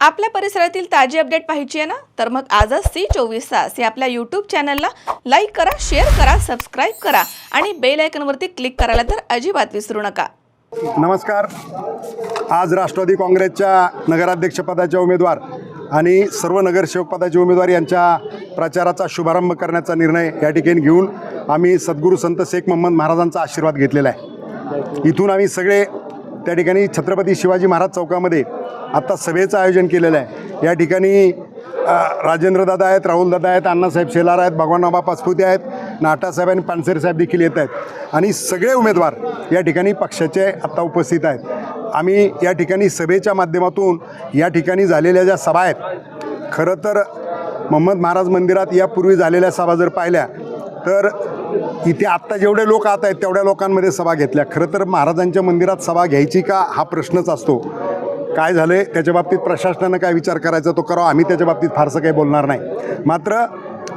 आपल्या परिसरातील ताजी अपडेट पाहिजे ना, तर मग आजच C24 तास या आपल्या यूट्यूब चॅनलला लाईक करा, शेअर करा, सबस्क्राईब करा आणि बेल आयकॉनवरती क्लिक करायला तर अजिबात विसरू नका. नमस्कार. आज राष्ट्रवादी काँग्रेसच्या नगराध्यक्षपदाचे उमेदवार आणि सर्व नगरसेवक पदाचे उमेदवार यांच्या प्रचाराचा शुभारंभ करण्याचा निर्णय या ठिकाणी घेऊन आम्ही सद्गुरू संत शेख मोहम्मद महाराजांचा आशीर्वाद घेतलेला आहे. इथून आम्ही सगळे त्या ठिकाणी छत्रपती शिवाजी महाराज चौकामध्ये आत्ता सभेचं आयोजन केलेलं आहे. या ठिकाणी राजेंद्रदादा आहेत, राहुलदादा आहेत, अण्णासाहेब शेलार आहेत, भगवानबाबा पाचपुते आहेत, नाटासाहेब आणि पानसरे साहेब देखील येत आहेत आणि सगळे उमेदवार या ठिकाणी पक्षाचे आत्ता उपस्थित आहेत. आम्ही या ठिकाणी सभेच्या माध्यमातून या ठिकाणी झालेल्या ज्या सभा आहेत, खरं तर मोहम्मद महाराज मंदिरात यापूर्वी झालेल्या सभा जर पाहिल्या तर इथे आत्ता जेवढे लोक आत आहेत तेवढ्या लोकांमध्ये सभा घेतल्या. खरं तर महाराजांच्या मंदिरात सभा घ्यायची का हा प्रश्नच असतो. काय झालं आहे त्याच्या बाबतीत प्रशासनानं काय विचार करायचा तो करावा, आम्ही त्याच्या बाबतीत फारसं काही बोलणार नाही. मात्र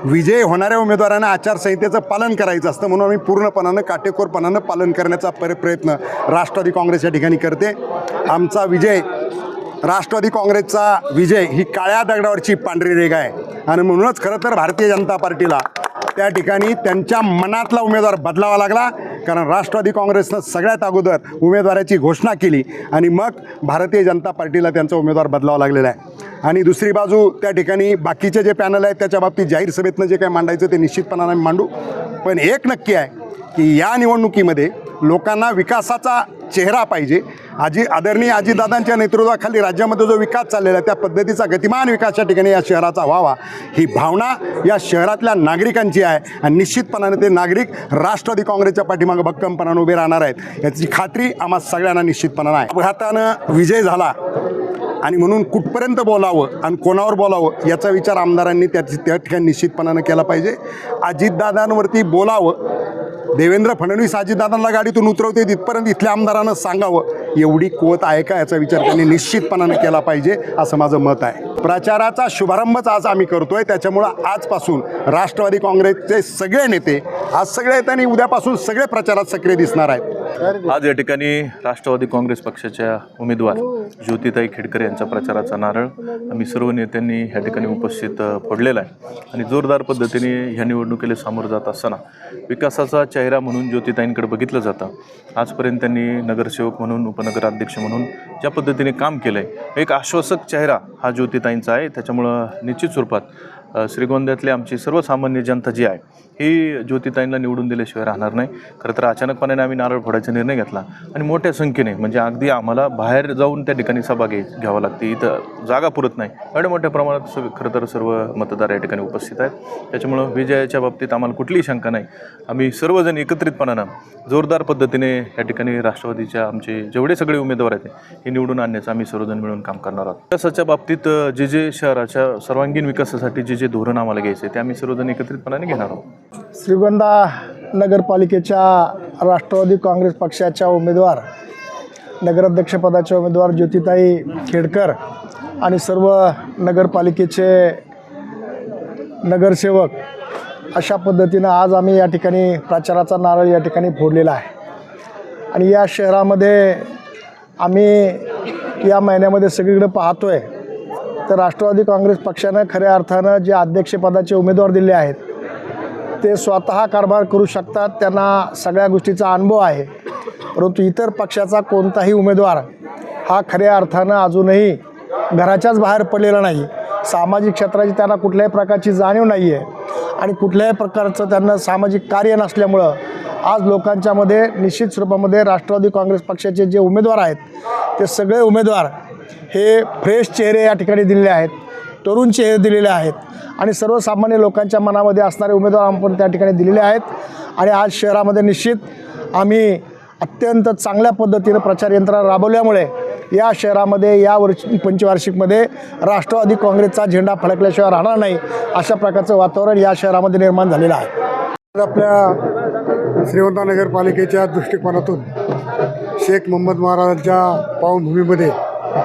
विजय होणाऱ्या उमेदवारांना आचारसंहितेचं पालन करायचं असतं, म्हणून आम्ही पूर्णपणानं काटेकोरपणानं पालन करण्याचा प्रयत्न राष्ट्रवादी काँग्रेस या ठिकाणी करते. आमचा विजय, राष्ट्रवादी काँग्रेसचा विजय ही काळ्या दगडावरची पांढरी रेघ आहे आणि म्हणूनच खरं तर भारतीय जनता पार्टीला त्या ठिकाणी त्यांच्या मनातला उमेदवार बदलावा लागला, कारण राष्ट्रवादी काँग्रेसनं सगळ्यात अगोदर उमेदवाराची घोषणा केली आणि मग भारतीय जनता पार्टीला त्यांचा उमेदवार बदलावा लागलेला आहे. आणि दुसरी बाजू त्या ठिकाणी बाकीचे जे पॅनल आहेत त्याच्या बाबतीत जाहीर सभेतनं जे काय मांडायचं ते निश्चितपणाने मांडू. पण एक नक्की आहे की या निवडणुकीमध्ये लोकांना विकासाचा चेहरा पाहिजे. आदरणीय अजितदादांच्या नेतृत्वाखाली राज्यामध्ये जो विकास चाललेला आहे त्या पद्धतीचा गतिमान विकास या ठिकाणी या शहराचा व्हावा ही भावना या शहरातल्या नागरिकांची आहे आणि निश्चितपणाने ते नागरिक राष्ट्रवादी काँग्रेसच्या पाठीमागे भक्कमपणाने उभे राहणार आहेत याची खात्री आम्हा सगळ्यांना निश्चितपणाने आहे. अपघातानं विजय झाला आणि म्हणून कुठपर्यंत बोलावं आणि कोणावर बोलावं याचा विचार आमदारांनी त्या ठिकाणी निश्चितपणानं केला पाहिजे. अजितदादांवरती बोलावं, देवेंद्र फडणवीस अजितदादांना गाडीतून उतरवते तिथपर्यंत इथल्या आमदारांना सांगावं एवढी कुवत आहे का याचा विचार त्यांनी निश्चितपणानं केला पाहिजे असं माझं मत आहे. प्रचाराचा शुभारंभच आज आम्ही करतोय, त्याच्यामुळं आजपासून राष्ट्रवादी काँग्रेसचे सगळे नेते आज सगळे आहेत आणि उद्यापासून सगळे प्रचारात सक्रिय दिसणार आहेत. आज या ठिकाणी राष्ट्रवादी काँग्रेस पक्षाच्या उमेदवार ज्योतिताई खेडकर यांचा प्रचाराचा नारळ आम्ही सर्व नेत्यांनी या ठिकाणी उपस्थित फोडलेला आहे आणि जोरदार पद्धतीने ह्या निवडणुकीला सामोरं जात असताना विकासाचा चेहरा म्हणून ज्योतिताईंकडे बघितलं जातं. आजपर्यंत त्यांनी नगरसेवक म्हणून, उपनगराध्यक्ष म्हणून ज्या पद्धतीने काम केलं आहे, एक आश्वासक चेहरा हा ज्योतिताईंचा आहे. त्याच्यामुळं निश्चित स्वरूपात श्रीगोंद्यातली आमची सर्वसामान्य जनता जी आहे ही ज्योतिताईंना निवडून दिल्याशिवाय राहणार नाही. खरं तर अचानकपणे आम्ही नारळ फोडायचा निर्णय घेतला आणि मोठ्या संख्येने म्हणजे अगदी आम्हाला बाहेर जाऊन त्या ठिकाणी सभा घ्यावं लागते, इथं जागा पुरत नाही. एवढ्या मोठ्या प्रमाणात खरं तर सर्व मतदार या ठिकाणी उपस्थित आहेत. त्याच्यामुळं विजयाच्या बाबतीत आम्हाला कुठलीही शंका नाही. आम्ही सर्वजण एकत्रितपणानं जोरदार पद्धतीने या ठिकाणी राष्ट्रवादीच्या आमचे जेवढे सगळे उमेदवार आहेत हे निवडून आणण्याचं आम्ही सर्वजण मिळून काम करणार आहोत. विकासाच्या बाबतीत जे शहराच्या सर्वांगीण विकासासाठी जे धोरण आम्हाला घ्यायचे ते आम्ही सर्वजण एकत्रितपणाने घेणार आहोत. श्रीगोंदा नगरपालिकेच्या राष्ट्रवादी काँग्रेस पक्षाच्या उमेदवार, नगराध्यक्षपदाच्या उमेदवार ज्योतिताई खेडकर आणि सर्व नगरपालिकेचे नगरसेवक अशा पद्धतीनं आज आम्ही या ठिकाणी प्रचाराचा नारळ या ठिकाणी फोडलेला आहे. आणि या शहरामध्ये आम्ही या महिन्यामध्ये सगळीकडे पाहतो आहे तर राष्ट्रवादी काँग्रेस पक्षानं खऱ्या अर्थानं जे अध्यक्षपदाचे उमेदवार दिले आहेत ते स्वतः कारभार करू शकतात, त्यांना सगळ्या गोष्टीचा अनुभव आहे. परंतु इतर पक्षाचा कोणताही उमेदवार हा खऱ्या अर्थानं अजूनही घराच्याच बाहेर पडलेला नाही. सामाजिक क्षेत्राची त्यांना कुठल्याही प्रकारची जाणीव नाही आहे आणि कुठल्याही प्रकारचं त्यांना सामाजिक कार्य नसल्यामुळं आज लोकांच्यामध्ये निश्चित स्वरूपामध्ये राष्ट्रवादी काँग्रेस पक्षाचे जे उमेदवार आहेत ते सगळे उमेदवार हे फ्रेश चेहरे या ठिकाणी दिलेले आहेत, तरुण चेहरे दिलेले आहेत आणि सर्वसामान्य लोकांच्या मनामध्ये असणारे उमेदवार आपण त्या ठिकाणी दिलेले आहेत. आणि आज शहरामध्ये निश्चित आम्ही अत्यंत चांगल्या पद्धतीनं प्रचार यंत्रणा राबवल्यामुळे या शहरामध्ये या पंचवार्षिकमध्ये राष्ट्रवादी काँग्रेसचा झेंडा फडकल्याशिवाय राहणार नाही अशा प्रकारचं वातावरण या शहरामध्ये निर्माण झालेलं आहे. आपल्या श्रीगोंदा नगरपालिकेच्या दृष्टिकोनातून शेख मोहम्मद महाराजांच्या पावनभूमीमध्ये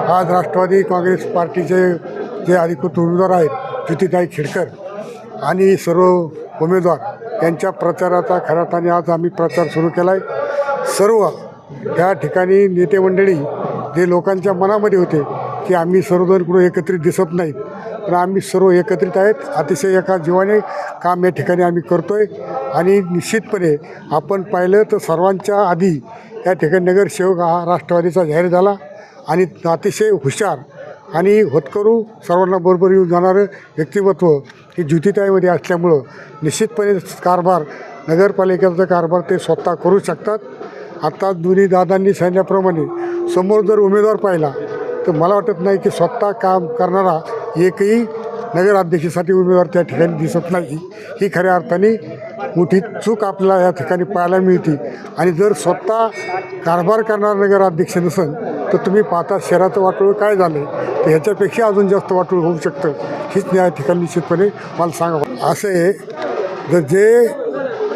आज राष्ट्रवादी काँग्रेस पार्टीचे जे अधिकृत उमेदवार आहेत ज्योतिताई खेडकर आणि सर्व उमेदवार यांच्या प्रचाराचा खऱ्या अर्थाने आज आम्ही प्रचार सुरू केला आहे. सर्व या ठिकाणी नेते मंडळी जे लोकांच्या मनामध्ये होते की आम्ही सर्वजण कुठं एकत्रित दिसत नाहीत, पण आम्ही सर्व एकत्रित आहेत. अतिशय एका जीवाने काम या ठिकाणी आम्ही करतो आहे. आणि निश्चितपणे आपण पाहिलं तर सर्वांच्या आधी या ठिकाणी नगरसेवक हा राष्ट्रवादीचा जाहीर झाला आणि अतिशय हुशार आणि होतकरू सर्वांना बरोबर येऊन जाणारं व्यक्तिमत्व हे ज्योतिताईमध्ये असल्यामुळं निश्चितपणे कारभार नगरपालिकेचा कारभार ते स्वतः करू शकतात. आता दोन्ही दादांनी सांगितल्याप्रमाणे समोर जर उमेदवार पाहिला तर मला वाटत नाही की स्वतः काम करणारा एकही नगराध्यक्षासाठी उमेदवार त्या ठिकाणी दिसत नाही. ही खऱ्या अर्थाने मोठी चूक आपल्याला या ठिकाणी पाहायला मिळते. आणि जर स्वतः कारभार करणारा नगराध्यक्ष नसेल तर तुम्ही पाहता शहराचं वाटोळं काय झालं तर ह्याच्यापेक्षा अजून जास्त वाटोळं होऊ शकतं. हीच या ठिकाणी निश्चितपणे मला सांगावं. असं आहे, जर जे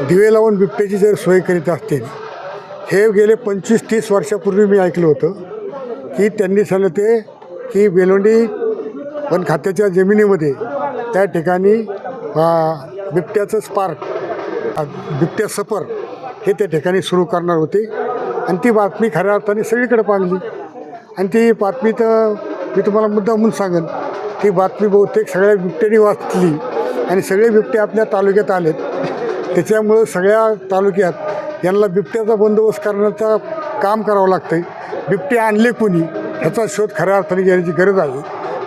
दिवे लावून बिबट्याची जर सोय करीत असतील, हे गेले 25-30 वर्षापूर्वी मी ऐकलं होतं की त्यांनी सांगितलं ते की बेलोंडी वन खात्याच्या जमिनीमध्ये त्या ठिकाणी बिबट्याचं स्पार्क बिबट्या सफर हे त्या ठिकाणी सुरू करणार होते. आणि ती बातमी खऱ्या अर्थाने सगळीकडे पाहिली. आणि ती बातमी तर मी तुम्हाला मुद्दा म्हणून सांगेन, ती बातमी बहुतेक सगळ्या बिबट्याने वाचली आणि सगळे बिबटे आपल्या तालुक्यात आलेत. त्याच्यामुळं सगळ्या तालुक्यात यांना बिबट्याचा बंदोबस्त करण्याचं काम करावं लागतं आहे. बिबटे आणले कोणी ह्याचा शोध खऱ्या अर्थाने घेण्याची गरज आहे.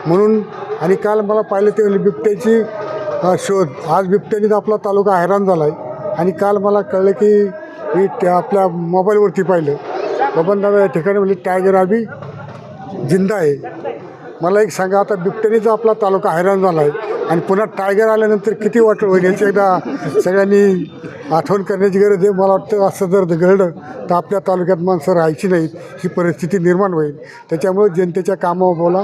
म्हणून आणि काल मला पाहिलं ते बिबट्याची शोध आज बिबट्याने आपला तालुका हैराण झाला आहे. आणि काल मला कळलं की मी त्या आपल्या मोबाईलवरती पाहिलं बबनदादा या ठिकाणी म्हणजे टायगर अभी जिंदा आहे. मला एक सांगा, आता बिबट्यानेच आपला तालुका हैराण झाला आहे आणि पुन्हा टायगर आल्यानंतर किती वाटलं होईल याची एकदा सगळ्यांनी आठवण करण्याची गरज आहे. मला वाटतं असं जर घडलं तर आपल्या तालुक्यात माणसं राहायची नाहीत, ही परिस्थिती निर्माण होईल. त्याच्यामुळे जनतेच्या कामावर बोला,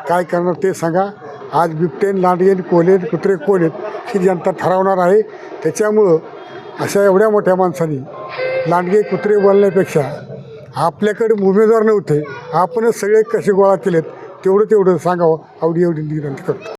काय करणार ते सांगा. आज बिबटेन लांडगेन कोलेन कुत्रे कोण आहेत ही जनता ठरवणार आहे. त्याच्यामुळं अशा एवढ्या मोठ्या माणसांनी लांडगे कुत्रे बोलण्यापेक्षा आपल्याकडे उमेदवार नव्हते, आपणच सगळे कसे गोळा केलेत तेवढं सांगावं आवडी विनंती करतो.